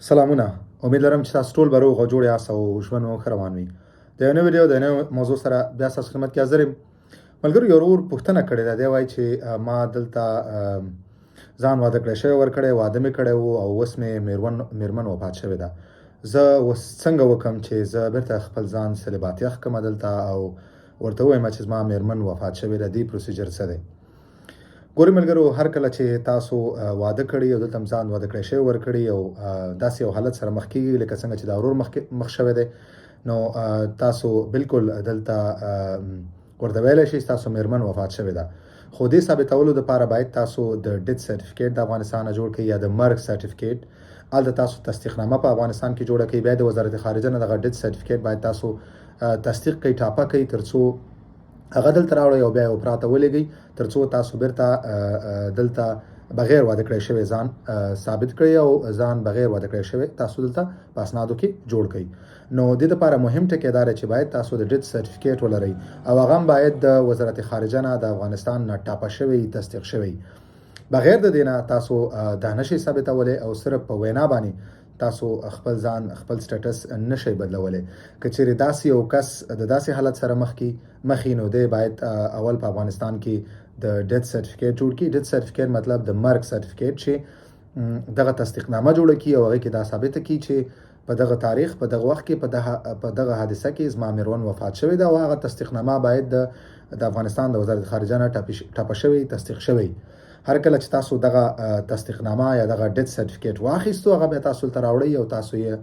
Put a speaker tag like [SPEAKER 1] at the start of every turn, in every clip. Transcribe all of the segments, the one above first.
[SPEAKER 1] سلامونه. امید لرم چې تاسو ټول به روغ او جوړ یاست او ژوند مو ښه روان وي. د یو نوې ویډیو د نوې موضوع سره بیا ستاسو خدمت کې حاضر یم. ملګرو، یو ورور پوښتنه کړې ده. دی وایي چې ما دلته ځان واده کړی شوی ورکړی، واده مې کړی و او اوس مې میرمن وفات شوې ده. زه اوس څنګه وکړم چې زه بیرته خپل ځان سلباتیخ کړم دلته او ورته ووایم چې زما میرمن وفات شوې ده؟ دې پروسیجر څه دی؟ ګورئ ملګرو، هر کله چې تاسو واده کړی او دلته ځان واده کړی شوی ورکړي او داسې یو حالت سره مخ کیږي لکه څنګه چې دا ورور مخ شوی دی، نو تاسو بالکل دلته ورته ویلی شئ تاسو میرمن وفات شوې ده. خو دې ثابتولو دپاره باید تاسو د ډیث سرټیفیکیټ د افغانستان نه جوړ کړئ یا د مرګ سرټیفیکیټ. هلته تاسو تصدیقنامه په افغانستان کې جوړه کړئ. بیا د وزارت خارجه نه دغه ډیث سرټیفیکیټ باید تاسو تصدیق کړئ، ټاپه کړئ، تر څو هغه دلته راوړئ او بیا یې اوپرا ته ولېږئ، تر څو تاسو بیرته دلته بغیر واده کړی شوی ځان ثابت کړئ او ځان بغیر واده کړی شوی تاسو دلته په اسنادو کې جوړ کړئ. نو د دې لپاره مهم ټکی دا دی چې باید تاسو د ډیث سرټیفیکیټ ولرئ او هغه هم باید د وزارت خارجه نه د افغانستان نه ټاپه شوی، تصدیق شوی. بغیر د دې نه تاسو دا نشئ ثابتولی او صرف په وینا باندې تاسو خپل ځان خپل سټیټس نشئ بدلولی. که چیرې داسې یو کس د داسې حالت سره مخ نو دی باید اول په افغانستان کې د ډیث سرټیفیکیټ جوړ کړي. ډیث سرټیفیکیټ مطلب د مرګ سرټیفیکیټ چې دغه تصدیقنامه جوړه کړي او هغې کې دا ثابته کړي چې په دغه تاریخ، په دغه وخت کې، په دغه حادثه کې زما میرمن وفات شوې ده او هغه تصدیقنامه باید د افغانستان د وزارت خارجه نه ټاپه شوی، تصدیق شوی. هر کله چې تاسو دغه تصدیقنامه یا دغه ډیث سرټیفیکیټ واخیستو، هغه بیا تاسو ته راوړئ او تاسو یې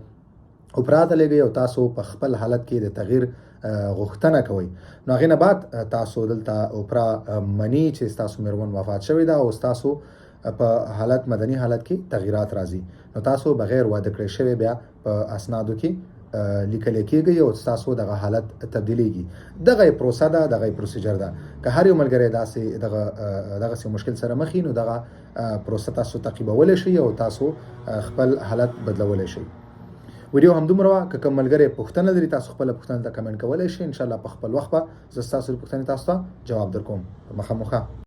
[SPEAKER 1] اوپرا ته لېږئ او تاسو په خپل حالت کې د تغییر غوښتنه کوئ. نو هغې نه بعد تاسو دلته اوپرا مني چې ستاسو میرمن وفات شوې ده او ستاسو په حالت مدني حالت کې تغییرات راځي. نو تاسو بغیر واده کړی شوی بیا په اسنادو کې لیکل کېږي او تاسو دغه حالت تبدیلیږي. دغه پروسه ده، دغه پروسیجر ده. که هر یو ملګری داسې دغسې مشکل سره مخ وي، نو دغه پروسه تاسو تعقیبولی شئ او تاسو خپل حالت بدلولی شئ. ویډیو همدومره وه. که کوم ملګری پوښتنه لري، تاسو خپله پوښتنه ته کمنټ کولی شئ. انشاءالله په خپل وخت به زه ستاسو پوښتنې تاسو ته جواب درکوم. مخامخ